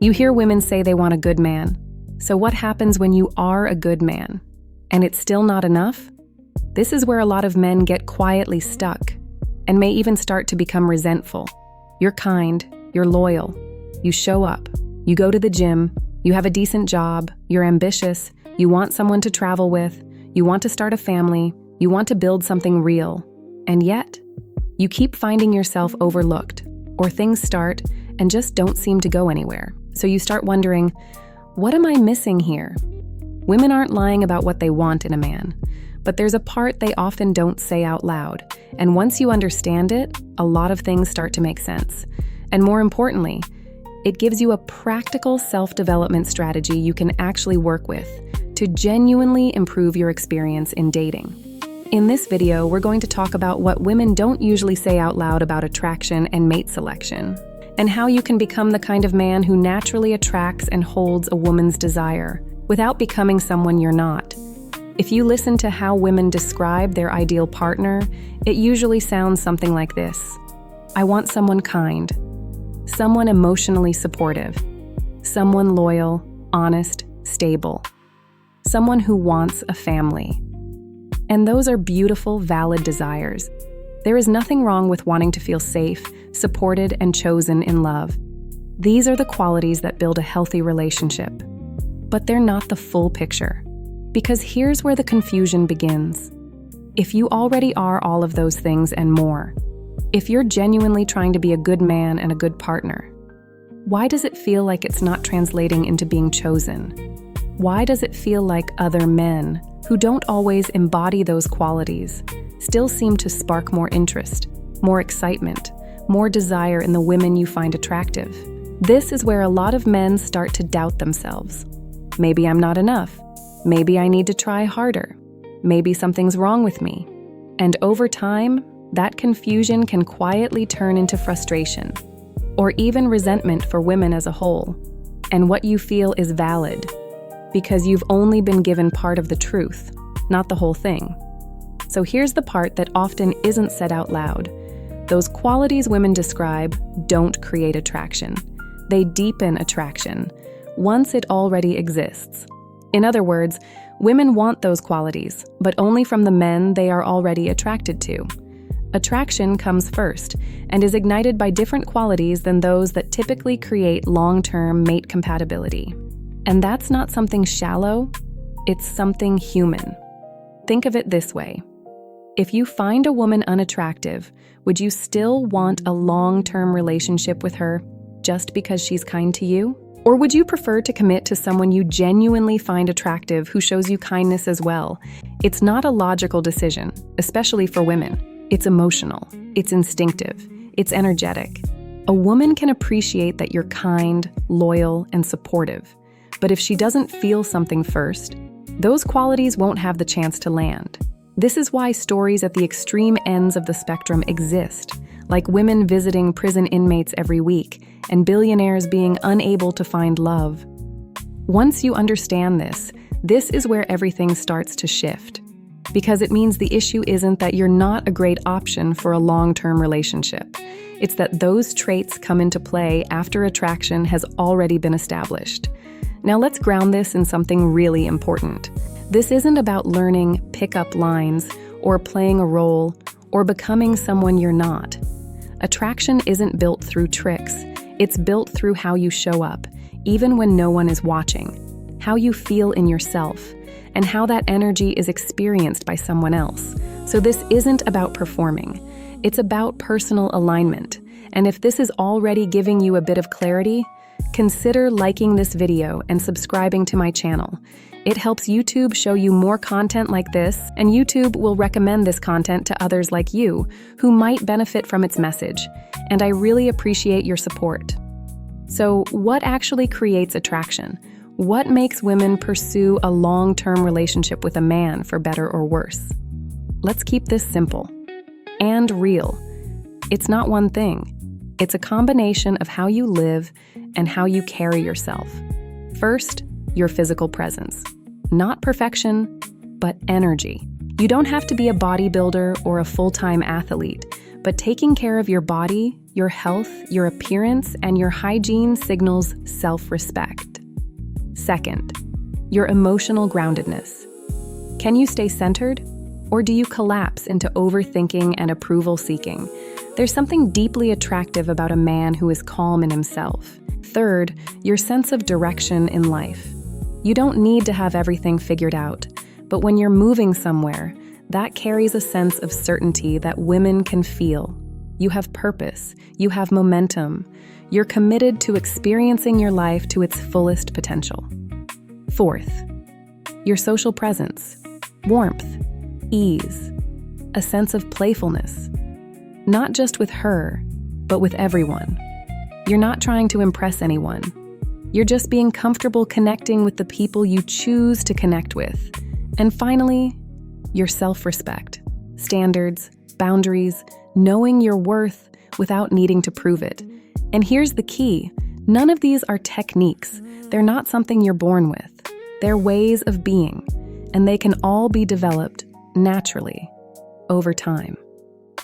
You hear women say they want a good man. So what happens when you are a good man? And it's still not enough? This is where a lot of men get quietly stuck and may even start to become resentful. You're kind, you're loyal, you show up, you go to the gym, you have a decent job, you're ambitious, you want someone to travel with, you want to start a family, you want to build something real. And yet, you keep finding yourself overlooked, or things start and just don't seem to go anywhere. So you start wondering, what am I missing here? Women aren't lying about what they want in a man, but there's a part they often don't say out loud. And once you understand it, a lot of things start to make sense. And more importantly, it gives you a practical self-development strategy you can actually work with to genuinely improve your experience in dating. In this video, we're going to talk about what women don't usually say out loud about attraction and mate selection, and how you can become the kind of man who naturally attracts and holds a woman's desire without becoming someone you're not. If you listen to how women describe their ideal partner, it usually sounds something like this. I want someone kind, someone emotionally supportive, someone loyal, honest, stable, someone who wants a family. And those are beautiful, valid desires. There is nothing wrong with wanting to feel safe, supported, and chosen in love. These are the qualities that build a healthy relationship. But they're not the full picture. Because here's where the confusion begins. If you already are all of those things and more, if you're genuinely trying to be a good man and a good partner, why does it feel like it's not translating into being chosen? Why does it feel like other men, who don't always embody those qualities, still seem to spark more interest, more excitement, more desire in the women you find attractive? This is where a lot of men start to doubt themselves. Maybe I'm not enough. Maybe I need to try harder. Maybe something's wrong with me. And over time, that confusion can quietly turn into frustration, or even resentment for women as a whole. And what you feel is valid, because you've only been given part of the truth, not the whole thing. So here's the part that often isn't said out loud. Those qualities women describe don't create attraction. They deepen attraction, once it already exists. In other words, women want those qualities, but only from the men they are already attracted to. Attraction comes first and is ignited by different qualities than those that typically create long-term mate compatibility. And that's not something shallow, it's something human. Think of it this way. If you find a woman unattractive, would you still want a long-term relationship with her just because she's kind to you? Or would you prefer to commit to someone you genuinely find attractive who shows you kindness as well? It's not a logical decision, especially for women. It's emotional, it's instinctive, it's energetic. A woman can appreciate that you're kind, loyal, and supportive. But if she doesn't feel something first, those qualities won't have the chance to land. This is why stories at the extreme ends of the spectrum exist, like women visiting prison inmates every week and billionaires being unable to find love. Once you understand this is where everything starts to shift. Because it means the issue isn't that you're not a great option for a long-term relationship. It's that those traits come into play after attraction has already been established. Now let's ground this in something really important. This isn't about learning pick-up lines or playing a role or becoming someone you're not. Attraction isn't built through tricks. It's built through how you show up, even when no one is watching, how you feel in yourself, and how that energy is experienced by someone else. So this isn't about performing. It's about personal alignment. And if this is already giving you a bit of clarity, consider liking this video and subscribing to my channel. It helps YouTube show you more content like this, and YouTube will recommend this content to others like you who might benefit from its message. And I really appreciate your support. So, what actually creates attraction? What makes women pursue a long-term relationship with a man, for better or worse? Let's keep this simple and real. It's not one thing. It's a combination of how you live and how you carry yourself. First, your physical presence. Not perfection, but energy. You don't have to be a bodybuilder or a full-time athlete, but taking care of your body, your health, your appearance, and your hygiene signals self-respect. Second, your emotional groundedness. Can you stay centered? Or do you collapse into overthinking and approval-seeking? There's something deeply attractive about a man who is calm in himself. Third, your sense of direction in life. You don't need to have everything figured out, but when you're moving somewhere, that carries a sense of certainty that women can feel. You have purpose, you have momentum, you're committed to experiencing your life to its fullest potential. Fourth, your social presence, warmth, ease, a sense of playfulness. Not just with her, but with everyone. You're not trying to impress anyone. You're just being comfortable connecting with the people you choose to connect with. And finally, your self-respect, standards, boundaries, knowing your worth without needing to prove it. And here's the key. None of these are techniques. They're not something you're born with. They're ways of being, and they can all be developed naturally over time.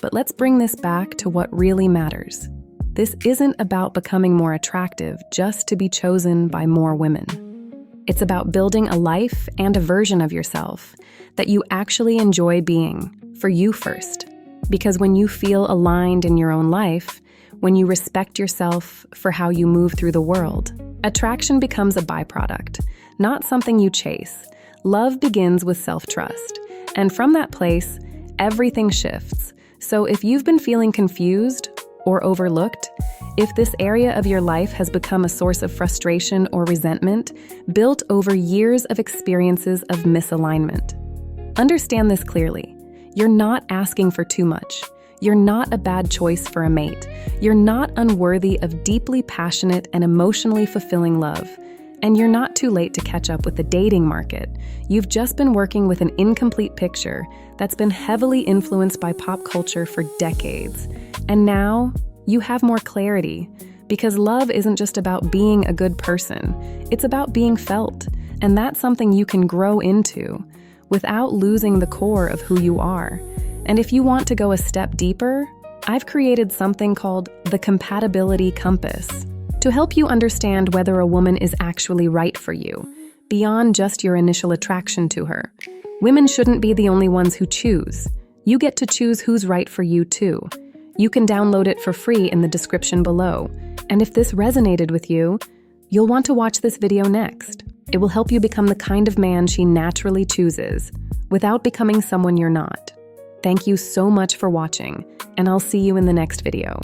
But let's bring this back to what really matters. This isn't about becoming more attractive just to be chosen by more women. It's about building a life and a version of yourself that you actually enjoy being, for you first. Because when you feel aligned in your own life, when you respect yourself for how you move through the world, attraction becomes a byproduct, not something you chase. Love begins with self-trust. And from that place, everything shifts. So if you've been feeling confused or overlooked, if this area of your life has become a source of frustration or resentment, built over years of experiences of misalignment, understand this clearly. You're not asking for too much. You're not a bad choice for a mate. You're not unworthy of deeply passionate and emotionally fulfilling love. And you're not too late to catch up with the dating market. You've just been working with an incomplete picture that's been heavily influenced by pop culture for decades. And now you have more clarity, because love isn't just about being a good person. It's about being felt. And that's something you can grow into without losing the core of who you are. And if you want to go a step deeper, I've created something called the Compatibility Compass to help you understand whether a woman is actually right for you, beyond just your initial attraction to her. Women shouldn't be the only ones who choose. You get to choose who's right for you too. You can download it for free in the description below. And if this resonated with you, you'll want to watch this video next. It will help you become the kind of man she naturally chooses, without becoming someone you're not. Thank you so much for watching, and I'll see you in the next video.